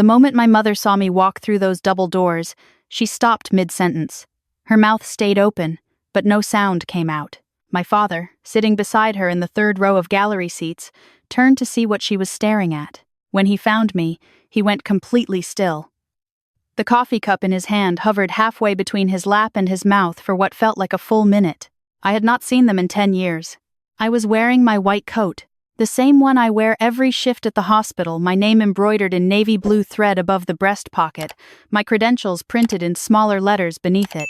The moment my mother saw me walk through those double doors, she stopped mid-sentence. Her mouth stayed open, but no sound came out. My father, sitting beside her in the third row of gallery seats, turned to see what she was staring at. When he found me, he went completely still. The coffee cup in his hand hovered halfway between his lap and his mouth for what felt like a full minute. I had not seen them in 10 years. I was wearing my white coat, the same one I wear every shift at the hospital, my name embroidered in navy blue thread above the breast pocket, my credentials printed in smaller letters beneath it.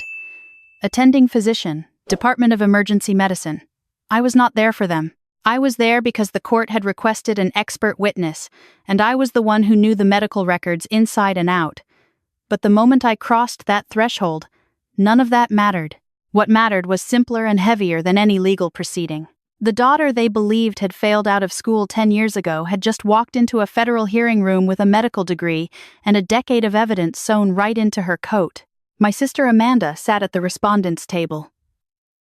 Attending physician, Department of Emergency Medicine. I was not there for them. I was there because the court had requested an expert witness, and I was the one who knew the medical records inside and out. But the moment I crossed that threshold, none of that mattered. What mattered was simpler and heavier than any legal proceeding. The daughter they believed had failed out of school 10 years ago had just walked into a federal hearing room with a medical degree and a decade of evidence sewn right into her coat. My sister Amanda sat at the respondents' table.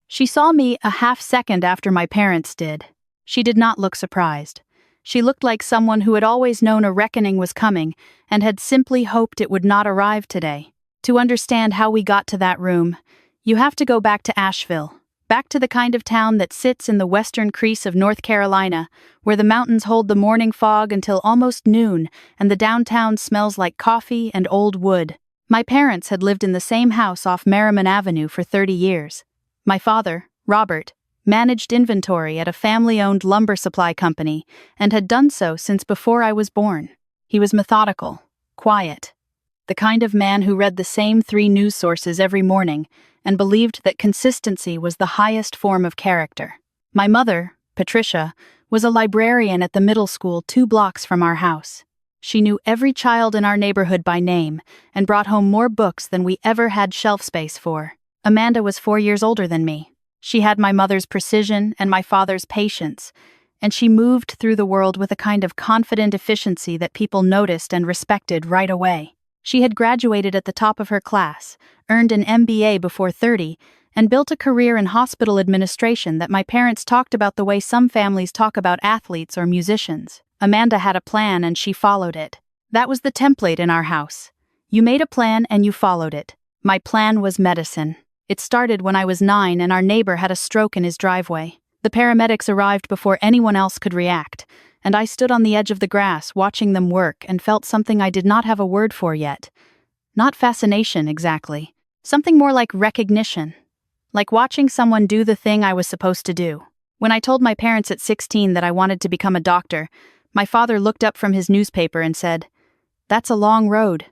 She saw me a half second after my parents did. She did not look surprised. She looked like someone who had always known a reckoning was coming and had simply hoped it would not arrive today. To understand how we got to that room, you have to go back to Asheville. Back to the kind of town that sits in the western crease of North Carolina, where the mountains hold the morning fog until almost noon and the downtown smells like coffee and old wood. My parents had lived in the same house off Merriman Avenue for 30 years. My father, Robert, managed inventory at a family-owned lumber supply company and had done so since before I was born. He was methodical, quiet, the kind of man who read the same 3 news sources every morning and believed that consistency was the highest form of character. My mother, Patricia, was a librarian at the middle school 2 blocks from our house. She knew every child in our neighborhood by name and brought home more books than we ever had shelf space for. Amanda was 4 years older than me. She had my mother's precision and my father's patience, and she moved through the world with a kind of confident efficiency that people noticed and respected right away. She had graduated at the top of her class, earned an MBA before 30, and built a career in hospital administration that my parents talked about the way some families talk about athletes or musicians. Amanda had a plan and she followed it. That was the template in our house. You made a plan and you followed it. My plan was medicine. It started when I was 9 and our neighbor had a stroke in his driveway. The paramedics arrived before anyone else could react, and I stood on the edge of the grass watching them work and felt something I did not have a word for yet. Not fascination, exactly. Something more like recognition. Like watching someone do the thing I was supposed to do. When I told my parents at 16 that I wanted to become a doctor, my father looked up from his newspaper and said, "That's a long road."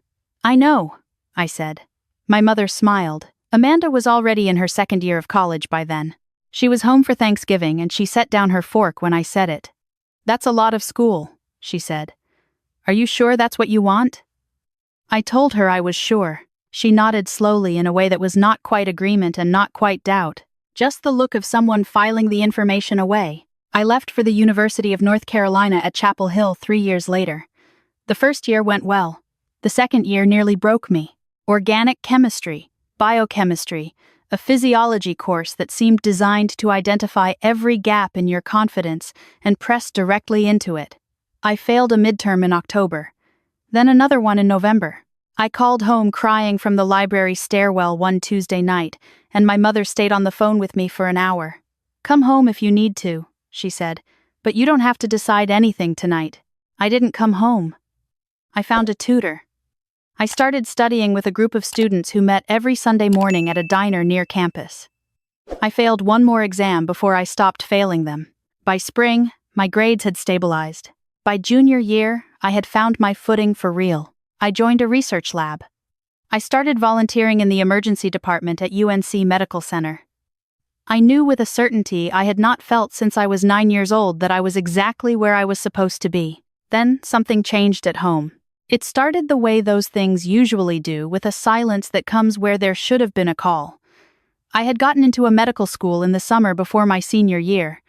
"I know," I said. My mother smiled. Amanda was already in her 2nd year of college by then. She was home for Thanksgiving and she set down her fork when I said it. "That's a lot of school," she said. "Are you sure that's what you want?" I told her I was sure. She nodded slowly in a way that was not quite agreement and not quite doubt. Just the look of someone filing the information away. I left for the University of North Carolina at Chapel Hill 3 years later. The first year went well. The second year nearly broke me. Organic chemistry, biochemistry, a physiology course that seemed designed to identify every gap in your confidence and press directly into it. I failed a midterm in October, then another one in November. I called home crying from the library stairwell one Tuesday night, and my mother stayed on the phone with me for an hour. "Come home if you need to," she said, "but you don't have to decide anything tonight." I didn't come home. I found a tutor. I started studying with a group of students who met every Sunday morning at a diner near campus. I failed one more exam before I stopped failing them. By spring, my grades had stabilized. By junior year, I had found my footing for real. I joined a research lab. I started volunteering in the emergency department at UNC Medical Center. I knew with a certainty I had not felt since I was 9 years old that I was exactly where I was supposed to be. Then something changed at home. It started the way those things usually do, with a silence that comes where there should have been a call. I had gotten into a medical school in the summer before my senior year.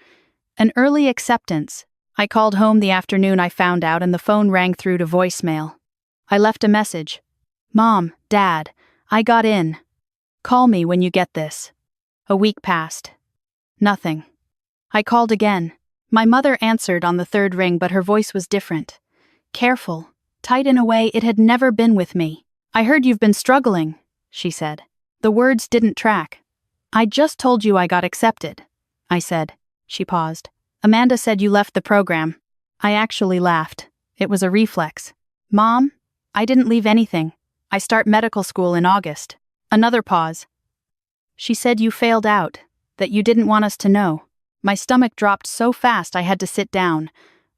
An early acceptance. I called home the afternoon I found out and the phone rang through to voicemail. I left a message. "Mom, Dad, I got in. Call me when you get this." A week passed. Nothing. I called again. My mother answered on the 3rd ring, but her voice was different. Careful. tight in a way it had never been with me. "I heard you've been struggling," she said. The words didn't track. "I just told you I got accepted," I said. She paused. "Amanda said you left the program." I actually laughed. It was a reflex. "Mom, I didn't leave anything. I start medical school in August." Another pause. "She said you failed out, that you didn't want us to know." My stomach dropped so fast I had to sit down.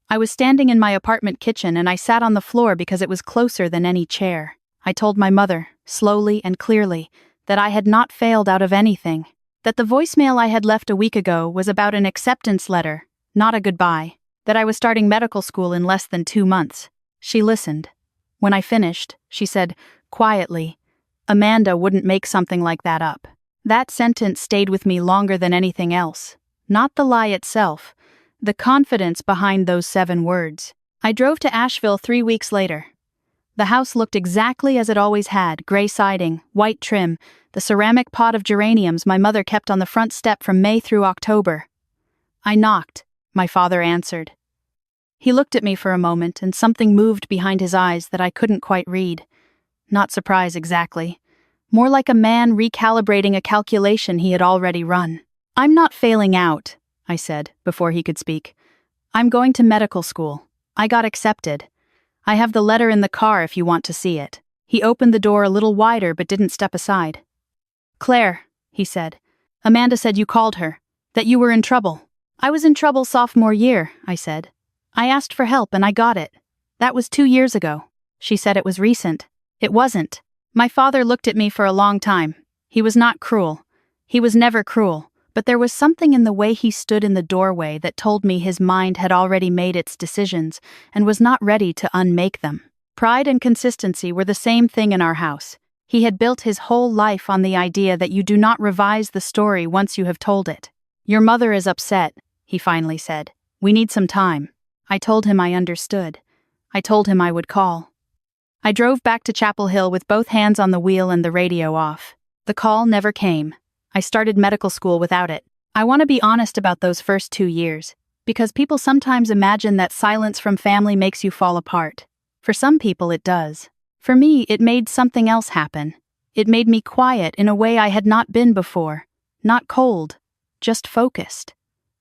I was standing in my apartment kitchen and I sat on the floor because it was closer than any chair. I told my mother, slowly and clearly, that I had not failed out of anything. That the voicemail I had left a week ago was about an acceptance letter, not a goodbye. That I was starting medical school in less than 2 months. She listened. When I finished, she said, quietly, "Amanda wouldn't make something like that up." That sentence stayed with me longer than anything else. Not the lie itself, the confidence behind those 7 words. I drove to Asheville 3 weeks later. The house looked exactly as it always had, gray siding, white trim, the ceramic pot of geraniums my mother kept on the front step from May through October. I knocked. My father answered. He looked at me for a moment, and something moved behind his eyes that I couldn't quite read. Not surprise exactly. More like a man recalibrating a calculation he had already run. "I'm not failing out," I said, before he could speak. "I'm going to medical school. I got accepted. I have the letter in the car if you want to see it." He opened the door a little wider but didn't step aside. "Claire," he said, "Amanda said you called her, that you were in trouble." "I was in trouble sophomore year," I said. "I asked for help and I got it. That was 2 years ago." She said it was recent. It wasn't. My father looked at me for a long time. He was not cruel. He was never cruel, but there was something in the way he stood in the doorway that told me his mind had already made its decisions and was not ready to unmake them. Pride and consistency were the same thing in our house. He had built his whole life on the idea that you do not revise the story once you have told it. "Your mother is upset," he finally said. "We need some time." I told him I understood. I told him I would call. I drove back to Chapel Hill with both hands on the wheel and the radio off. The call never came. I started medical school without it. I want to be honest about those first 2 years, because people sometimes imagine that silence from family makes you fall apart. For some people it does. For me, it made something else happen. It made me quiet in a way I had not been before. Not cold, just focused.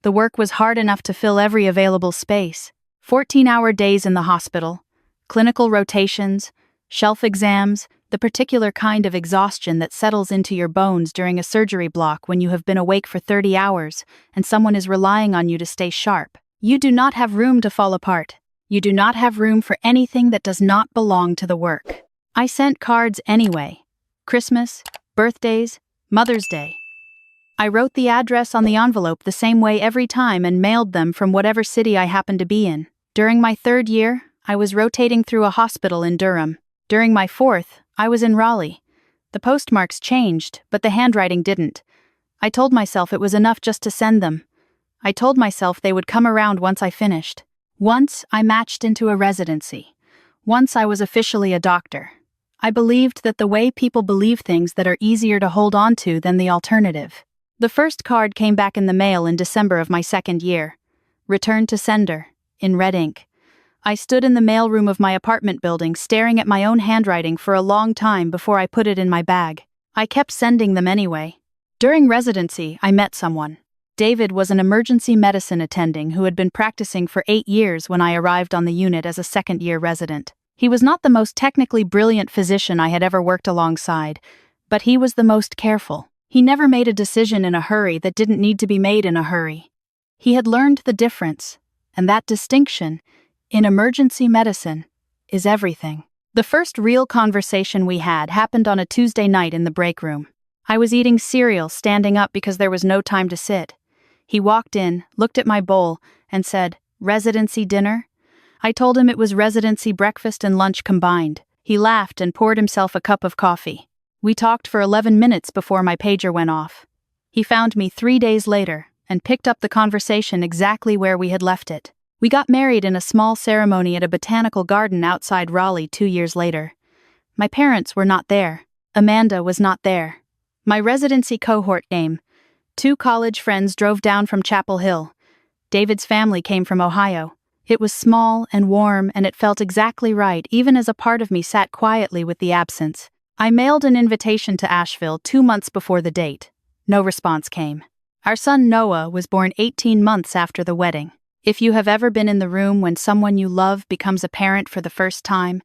The work was hard enough to fill every available space. 14-hour days in the hospital, clinical rotations, shelf exams, the particular kind of exhaustion that settles into your bones during a surgery block when you have been awake for 30 hours and someone is relying on you to stay sharp. You do not have room to fall apart. You do not have room for anything that does not belong to the work. I sent cards anyway. Christmas, birthdays, Mother's Day. I wrote the address on the envelope the same way every time and mailed them from whatever city I happened to be in. During my 3rd year, I was rotating through a hospital in Durham. During my 4th, I was in Raleigh. The postmarks changed, but the handwriting didn't. I told myself it was enough just to send them. I told myself they would come around once I finished. Once I matched into a residency. Once I was officially a doctor. I believed that the way people believe things that are easier to hold on to than the alternative. The first card came back in the mail in December of my 2nd year. Returned to sender, in red ink. I stood in the mailroom of my apartment building staring at my own handwriting for a long time before I put it in my bag. I kept sending them anyway. During residency, I met someone. David was an emergency medicine attending who had been practicing for 8 years when I arrived on the unit as a 2nd-year resident. He was not the most technically brilliant physician I had ever worked alongside, but he was the most careful. He never made a decision in a hurry that didn't need to be made in a hurry. He had learned the difference, and that distinction, in emergency medicine, is everything. The first real conversation we had happened on a Tuesday night in the break room. I was eating cereal standing up because there was no time to sit. He walked in, looked at my bowl, and said, "Residency dinner?" I told him it was residency breakfast and lunch combined. He laughed and poured himself a cup of coffee. We talked for 11 minutes before my pager went off. He found me 3 days later and picked up the conversation exactly where we had left it. We got married in a small ceremony at a botanical garden outside Raleigh 2 years later. My parents were not there. Amanda was not there. My residency cohort came. 2 college friends drove down from Chapel Hill. David's family came from Ohio. It was small and warm, and it felt exactly right, even as a part of me sat quietly with the absence. I mailed an invitation to Asheville 2 months before the date. No response came. Our son Noah was born 18 months after the wedding. If you have ever been in the room when someone you love becomes a parent for the first time,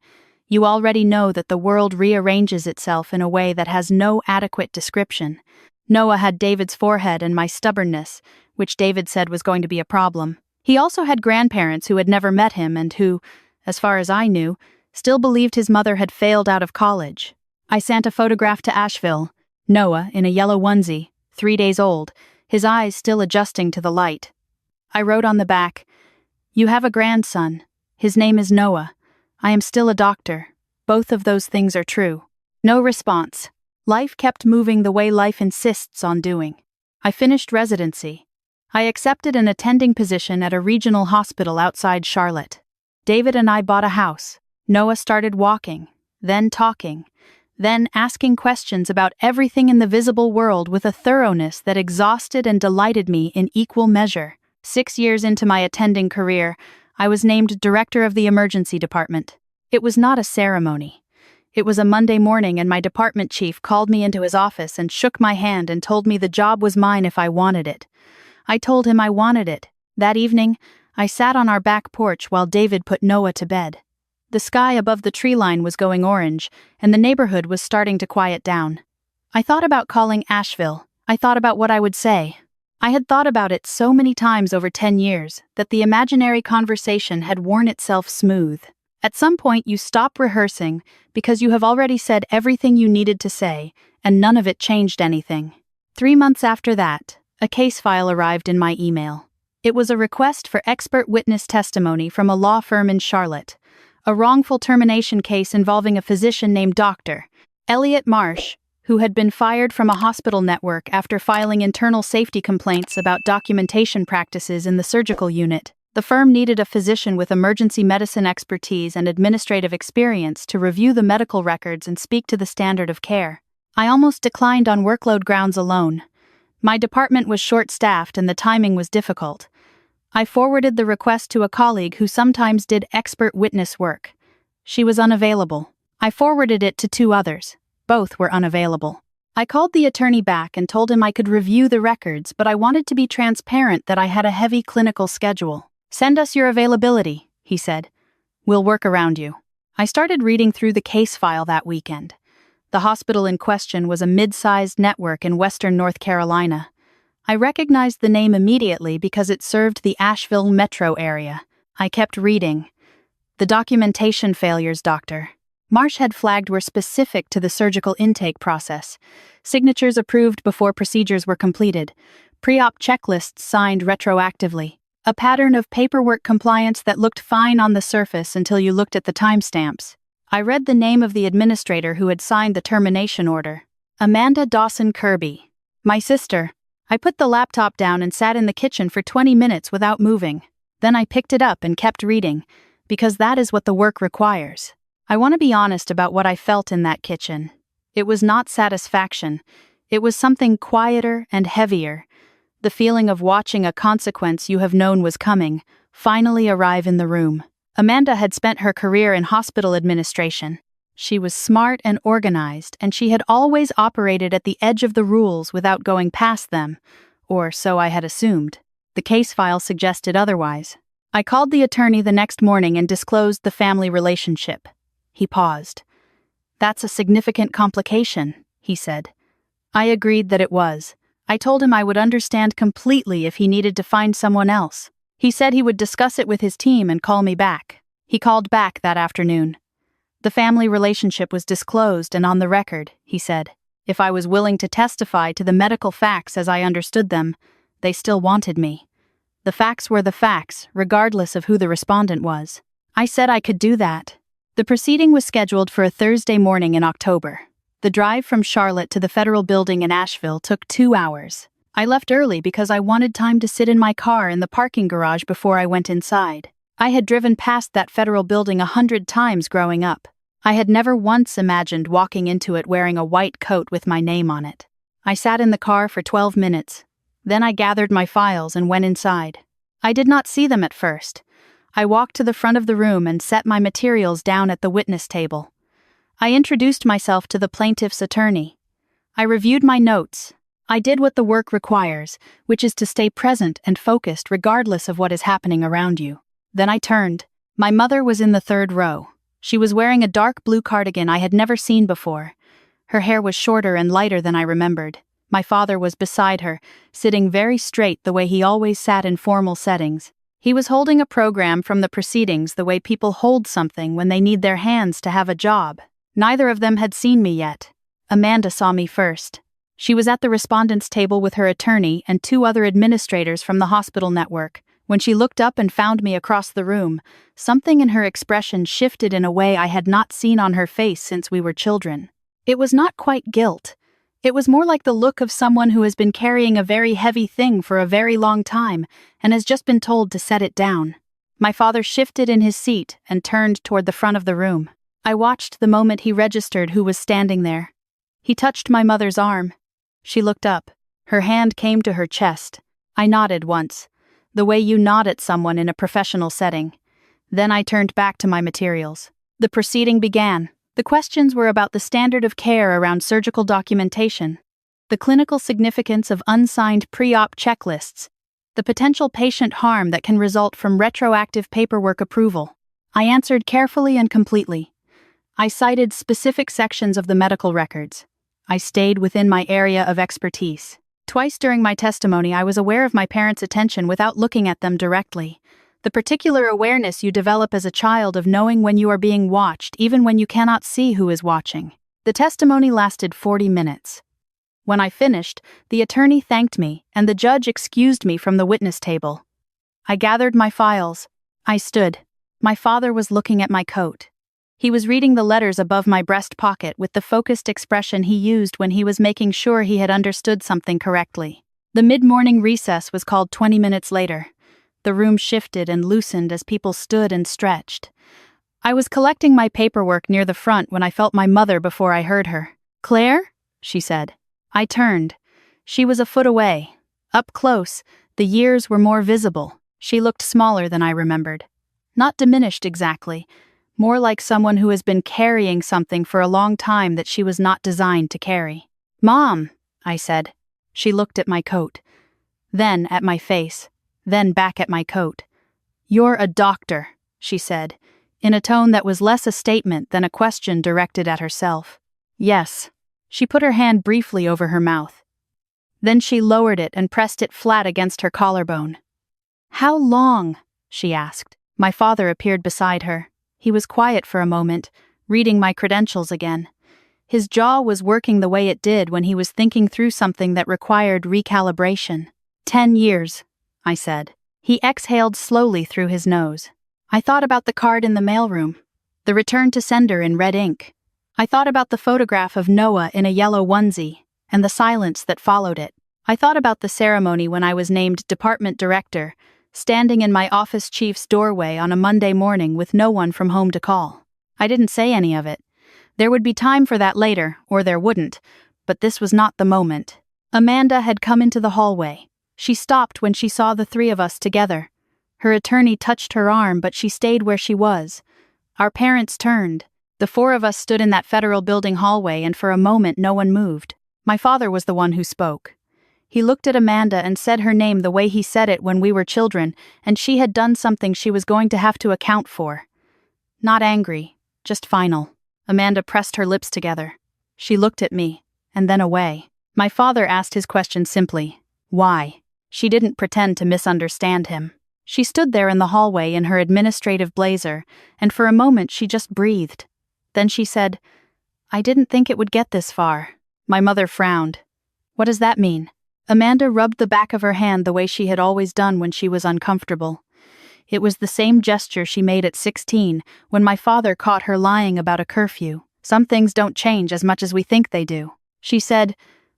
you already know that the world rearranges itself in a way that has no adequate description. Noah had David's forehead and my stubbornness, which David said was going to be a problem. He also had grandparents who had never met him and who, as far as I knew, still believed his mother had failed out of college. I sent a photograph to Asheville. Noah, in a yellow onesie, 3 days old, his eyes still adjusting to the light. I wrote on the back, "You have a grandson. His name is Noah. I am still a doctor. Both of those things are true." No response. Life kept moving the way life insists on doing. I finished residency. I accepted an attending position at a regional hospital outside Charlotte. David and I bought a house. Noah started walking, then talking, then asking questions about everything in the visible world with a thoroughness that exhausted and delighted me in equal measure. 6 years into my attending career, I was named director of the emergency department. It was not a ceremony. It was a Monday morning, and my department chief called me into his office and shook my hand and told me the job was mine if I wanted it. I told him I wanted it. That evening, I sat on our back porch while David put Noah to bed. The sky above the tree line was going orange, and the neighborhood was starting to quiet down. I thought about calling Asheville. I thought about what I would say. I had thought about it so many times over 10 years that the imaginary conversation had worn itself smooth. At some point, you stop rehearsing because you have already said everything you needed to say, and none of it changed anything. 3 months after that, a case file arrived in my email. It was a request for expert witness testimony from a law firm in Charlotte, a wrongful termination case involving a physician named Dr. Elliot Marsh, who had been fired from a hospital network after filing internal safety complaints about documentation practices in the surgical unit. The firm needed a physician with emergency medicine expertise and administrative experience to review the medical records and speak to the standard of care. I almost declined on workload grounds alone. My department was short-staffed and the timing was difficult. I forwarded the request to a colleague who sometimes did expert witness work. She was unavailable. I forwarded it to 2 others. Both were unavailable. I called the attorney back and told him I could review the records, but I wanted to be transparent that I had a heavy clinical schedule. "Send us your availability," he said. "We'll work around you." I started reading through the case file that weekend. The hospital in question was a mid-sized network in western North Carolina. I recognized the name immediately because it served the Asheville metro area. I kept reading. The documentation failures, Dr. Marsh had flagged were specific to the surgical intake process. Signatures approved before procedures were completed. Pre-op checklists signed retroactively. A pattern of paperwork compliance that looked fine on the surface until you looked at the timestamps. I read the name of the administrator who had signed the termination order. Amanda Dawson Kirby. My sister. I put the laptop down and sat in the kitchen for 20 minutes without moving. Then I picked it up and kept reading, because that is what the work requires. I want to be honest about what I felt in that kitchen. It was not satisfaction. It was something quieter and heavier. The feeling of watching a consequence you have known was coming finally arrive in the room. Amanda had spent her career in hospital administration. She was smart and organized, and she had always operated at the edge of the rules without going past them, or so I had assumed. The case file suggested otherwise. I called the attorney the next morning and disclosed the family relationship. He paused. "That's a significant complication," he said. I agreed that it was. I told him I would understand completely if he needed to find someone else. He said he would discuss it with his team and call me back. He called back that afternoon. The family relationship was disclosed and on the record, he said. If I was willing to testify to the medical facts as I understood them, they still wanted me. The facts were the facts, regardless of who the respondent was. I said I could do that. The proceeding was scheduled for a Thursday morning in October. The drive from Charlotte to the federal building in Asheville took 2 hours. I left early because I wanted time to sit in my car in the parking garage before I went inside. I had driven past that federal building 100 times growing up. I had never once imagined walking into it wearing a white coat with my name on it. I sat in the car for 12 minutes. Then I gathered my files and went inside. I did not see them at first. I walked to the front of the room and set my materials down at the witness table. I introduced myself to the plaintiff's attorney. I reviewed my notes. I did what the work requires, which is to stay present and focused regardless of what is happening around you. Then I turned. My mother was in the third row. She was wearing a dark blue cardigan I had never seen before. Her hair was shorter and lighter than I remembered. My father was beside her, sitting very straight the way he always sat in formal settings. He was holding a program from the proceedings the way people hold something when they need their hands to have a job. Neither of them had seen me yet. Amanda saw me first. She was at the respondent's table with her attorney and 2 other administrators from the hospital network. When she looked up and found me across the room, something in her expression shifted in a way I had not seen on her face since we were children. It was not quite guilt. It was more like the look of someone who has been carrying a very heavy thing for a very long time and has just been told to set it down. My father shifted in his seat and turned toward the front of the room. I watched the moment he registered who was standing there. He touched my mother's arm. She looked up. Her hand came to her chest. I nodded once, the way you nod at someone in a professional setting. Then I turned back to my materials. The proceeding began. The questions were about the standard of care around surgical documentation, the clinical significance of unsigned pre-op checklists, the potential patient harm that can result from retroactive paperwork approval. I answered carefully and completely. I cited specific sections of the medical records. I stayed within my area of expertise. Twice during my testimony, I was aware of my parents' attention without looking at them directly. The particular awareness you develop as a child of knowing when you are being watched, even when you cannot see who is watching. The testimony lasted 40 minutes. When I finished, the attorney thanked me, and the judge excused me from the witness table. I gathered my files. I stood. My father was looking at my coat. He was reading the letters above my breast pocket with the focused expression he used when he was making sure he had understood something correctly. The mid-morning recess was called 20 minutes later. The room shifted and loosened as people stood and stretched. I was collecting my paperwork near the front when I felt my mother before I heard her. "Claire?" she said. I turned. She was a foot away. Up close, the years were more visible. She looked smaller than I remembered. Not diminished exactly, more like someone who has been carrying something for a long time that she was not designed to carry. "Mom," I said. She looked at my coat, then at my face, then back at my coat. "You're a doctor," she said, in a tone that was less a statement than a question directed at herself. "Yes." She put her hand briefly over her mouth. Then she lowered it and pressed it flat against her collarbone. "How long?" she asked. My father appeared beside her. He was quiet for a moment, reading my credentials again. His jaw was working the way it did when he was thinking through something that required recalibration. 10 years. I said. He exhaled slowly through his nose. I thought about the card in the mailroom, the return to sender in red ink. I thought about the photograph of Noah in a yellow onesie, and the silence that followed it. I thought about the ceremony when I was named department director, standing in my office chief's doorway on a Monday morning with no one from home to call. I didn't say any of it. There would be time for that later, or there wouldn't, but this was not the moment. Amanda had come into the hallway. She stopped when she saw the 3 of us together. Her attorney touched her arm, but she stayed where she was. Our parents turned. The 4 of us stood in that federal building hallway, and for a moment no one moved. My father was the one who spoke. He looked at Amanda and said her name the way he said it when we were children, and she had done something she was going to have to account for. Not angry, just final. Amanda pressed her lips together. She looked at me, and then away. My father asked his question simply. Why? She didn't pretend to misunderstand him. She stood there in the hallway in her administrative blazer, and for a moment she just breathed. Then she said, "I didn't think it would get this far." My mother frowned. "What does that mean?" Amanda rubbed the back of her hand the way she had always done when she was uncomfortable. It was the same gesture she made at 16 when my father caught her lying about a curfew. Some things don't change as much as we think they do. She said,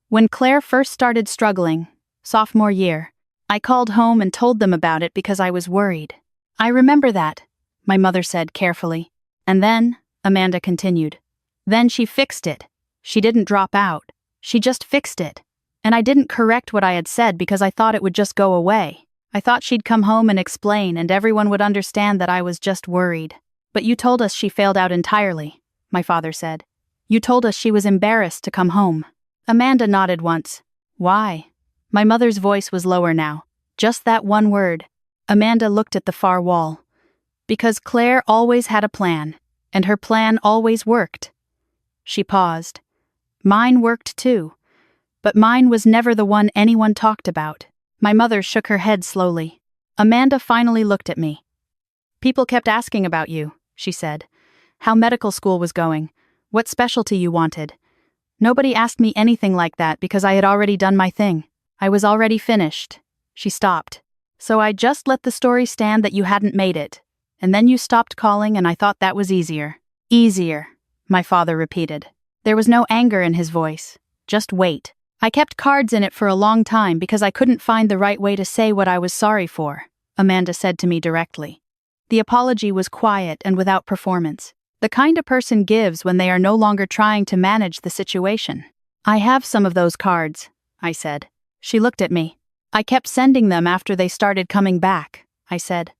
"When Claire first started struggling, sophomore year, I called home and told them about it because I was worried." "I remember that," my mother said carefully. "And then," Amanda continued, "then she fixed it. She didn't drop out. She just fixed it. And I didn't correct what I had said because I thought it would just go away. I thought she'd come home and explain, and everyone would understand that I was just worried. But you told us she failed out entirely, my father said. You told us she was embarrassed to come home. Amanda nodded once. Why? My mother's voice was lower now. Just that one word. Amanda looked at the far wall. Because Claire always had a plan, and her plan always worked. She paused. Mine worked too. But mine was never the one anyone talked about. My mother shook her head slowly. Amanda finally looked at me. People kept asking about you, she said. How medical school was going, what specialty you wanted. Nobody asked me anything like that because I had already done my thing. I was already finished. She stopped. So I just let the story stand that you hadn't made it. And then you stopped calling and I thought that was easier. Easier, my father repeated. There was no anger in his voice. Just wait. I kept cards in it for a long time because I couldn't find the right way to say what I was sorry for, Amanda said to me directly. The apology was quiet and without performance. The kind a person gives when they are no longer trying to manage the situation. I have some of those cards, I said. She looked at me. I kept sending them after they started coming back, I said.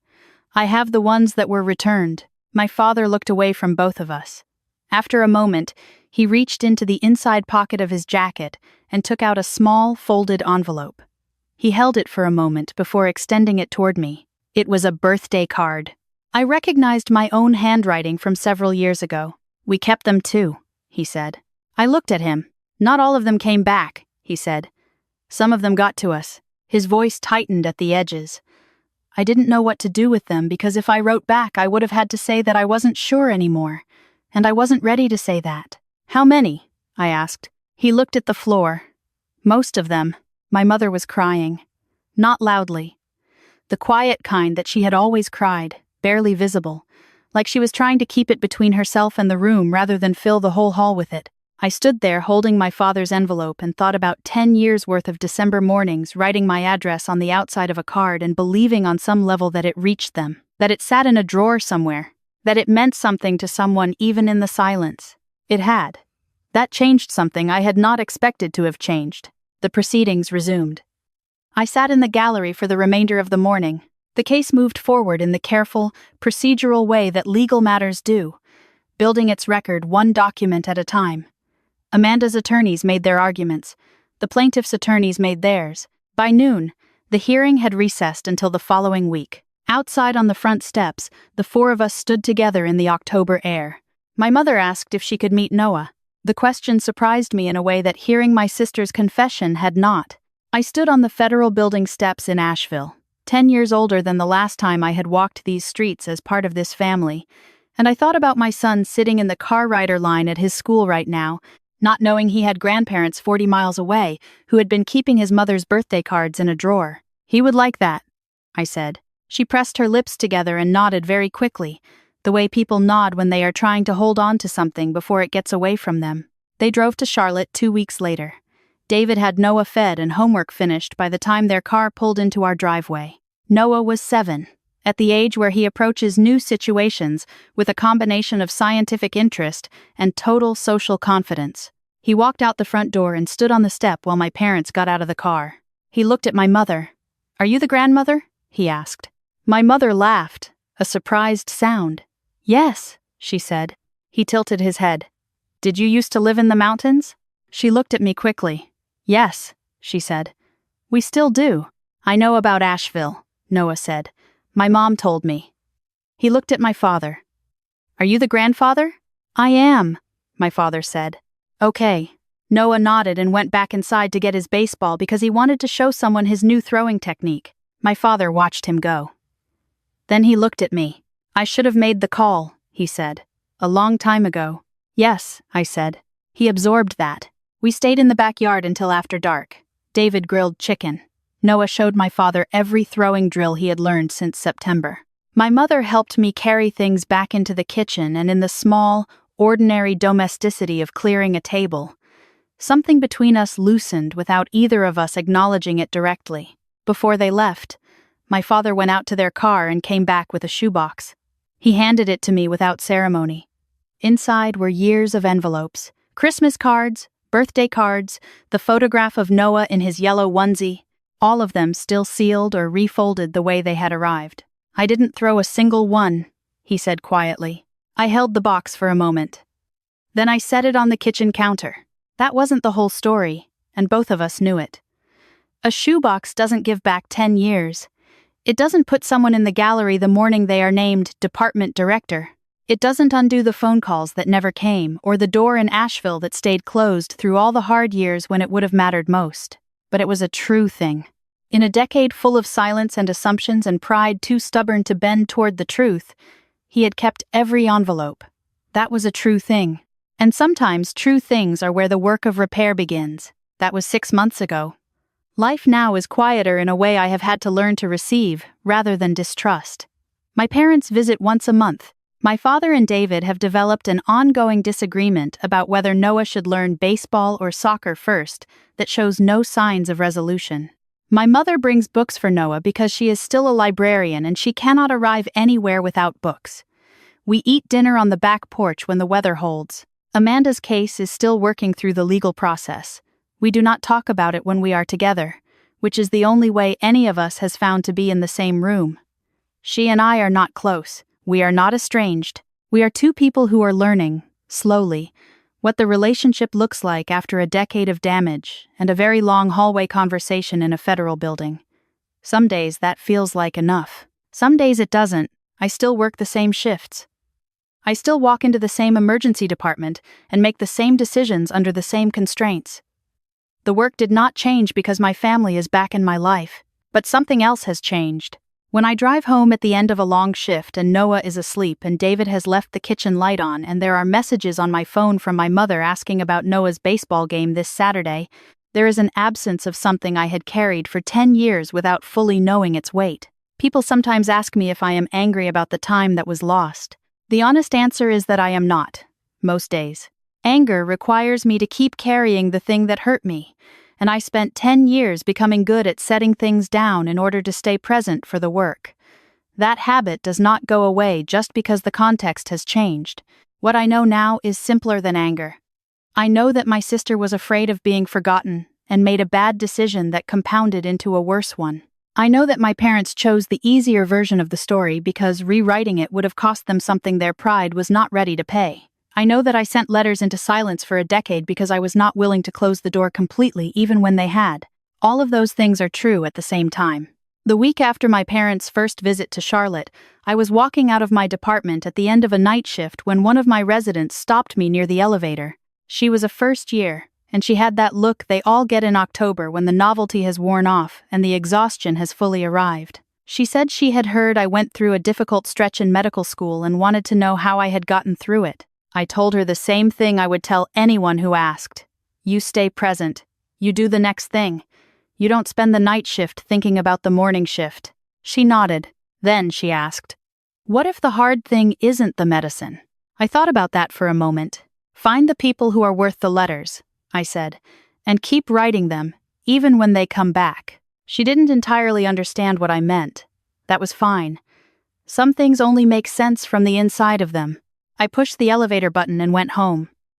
I have the ones that were returned. My father looked away from both of us. After a moment, he reached into the inside pocket of his jacket and took out a small, folded envelope. He held it for a moment before extending it toward me. It was a birthday card. I recognized my own handwriting from several years ago. We kept them too, he said. I looked at him. Not all of them came back, he said. Some of them got to us. His voice tightened at the edges. I didn't know what to do with them because if I wrote back, I would have had to say that I wasn't sure anymore. And I wasn't ready to say that. How many? I asked. He looked at the floor. Most of them. My mother was crying. Not loudly. The quiet kind that she had always cried, barely visible, like she was trying to keep it between herself and the room rather than fill the whole hall with it. I stood there holding my father's envelope and thought about 10 years' worth of December mornings writing my address on the outside of a card and believing on some level that it reached them, that it sat in a drawer somewhere, that it meant something to someone even in the silence. It had. That changed something I had not expected to have changed. The proceedings resumed. I sat in the gallery for the remainder of the morning. The case moved forward in the careful, procedural way that legal matters do, building its record one document at a time. Amanda's attorneys made their arguments. The plaintiff's attorneys made theirs. By noon, the hearing had recessed until the following week. Outside on the front steps, the four of us stood together in the October air. My mother asked if she could meet Noah. The question surprised me in a way that hearing my sister's confession had not. I stood on the federal building steps in Asheville, 10 years older than the last time I had walked these streets as part of this family, and I thought about my son sitting in the car rider line at his school right now, not knowing he had grandparents 40 miles away who had been keeping his mother's birthday cards in a drawer. He would like that, I said. She pressed her lips together and nodded very quickly, the way people nod when they are trying to hold on to something before it gets away from them. They drove to Charlotte 2 weeks later. David had Noah fed and homework finished by the time their car pulled into our driveway. Noah was 7, at the age where he approaches new situations with a combination of scientific interest and total social confidence. He walked out the front door and stood on the step while my parents got out of the car. He looked at my mother. "Are you the grandmother?" he asked. My mother laughed, a surprised sound. "Yes," she said. He tilted his head. "Did you used to live in the mountains?" She looked at me quickly. "Yes," she said. "We still do." "I know about Asheville," Noah said. "My mom told me." He looked at my father. "Are you the grandfather?" "I am," my father said. "Okay." Noah nodded and went back inside to get his baseball because he wanted to show someone his new throwing technique. My father watched him go. Then he looked at me. "I should have made the call," he said. "A long time ago." "Yes," I said. He absorbed that. We stayed in the backyard until after dark. David grilled chicken. Noah showed my father every throwing drill he had learned since September. My mother helped me carry things back into the kitchen and in the small, ordinary domesticity of clearing a table. Something between us loosened without either of us acknowledging it directly. Before they left, my father went out to their car and came back with a shoebox. He handed it to me without ceremony. Inside were years of envelopes, Christmas cards, birthday cards, the photograph of Noah in his yellow onesie. all of them still sealed or refolded the way they had arrived. "I didn't throw a single one," he said quietly. I held the box for a moment. Then I set it on the kitchen counter. That wasn't the whole story, and both of us knew it. A shoebox doesn't give back 10 years. It doesn't put someone in the gallery the morning they are named department director. It doesn't undo the phone calls that never came, or the door in Asheville that stayed closed through all the hard years when it would have mattered most. But it was a true thing. In a decade full of silence and assumptions and pride too stubborn to bend toward the truth, he had kept every envelope. That was a true thing. And sometimes true things are where the work of repair begins. That was 6 months ago. Life now is quieter in a way I have had to learn to receive, rather than distrust. My parents visit once a month. My father and David have developed an ongoing disagreement about whether Noah should learn baseball or soccer first that shows no signs of resolution. My mother brings books for Noah because she is still a librarian and she cannot arrive anywhere without books. We eat dinner on the back porch when the weather holds. Amanda's case is still working through the legal process. We do not talk about it when we are together, which is the only way any of us has found to be in the same room. She and I are not close. We are not estranged. We are two people who are learning, slowly, what the relationship looks like after a decade of damage and a very long hallway conversation in a federal building. Some days that feels like enough. Some days it doesn't. I still work the same shifts. I still walk into the same emergency department and make the same decisions under the same constraints. The work did not change because my family is back in my life, but something else has changed. When I drive home at the end of a long shift and Noah is asleep and David has left the kitchen light on and there are messages on my phone from my mother asking about Noah's baseball game this Saturday, there is an absence of something I had carried for 10 years without fully knowing its weight. People sometimes ask me if I am angry about the time that was lost. The honest answer is that I am not, most days. Anger requires me to keep carrying the thing that hurt me, and I spent 10 years becoming good at setting things down in order to stay present for the work. That habit does not go away just because the context has changed. What I know now is simpler than anger. I know that my sister was afraid of being forgotten and made a bad decision that compounded into a worse one. I know that my parents chose the easier version of the story because rewriting it would have cost them something their pride was not ready to pay. I know that I sent letters into silence for a decade because I was not willing to close the door completely even when they had. All of those things are true at the same time. The week after my parents' first visit to Charlotte, I was walking out of my department at the end of a night shift when one of my residents stopped me near the elevator. She was a first year, and she had that look they all get in October when the novelty has worn off and the exhaustion has fully arrived. She said she had heard I went through a difficult stretch in medical school and wanted to know how I had gotten through it. I told her the same thing I would tell anyone who asked. You stay present. You do the next thing. You don't spend the night shift thinking about the morning shift. She nodded. Then she asked, "What if the hard thing isn't the medicine?" I thought about that for a moment. "Find the people who are worth the letters," I said, "and keep writing them, even when they come back." She didn't entirely understand what I meant. That was fine. Some things only make sense from the inside of them. I pushed the elevator button and went home.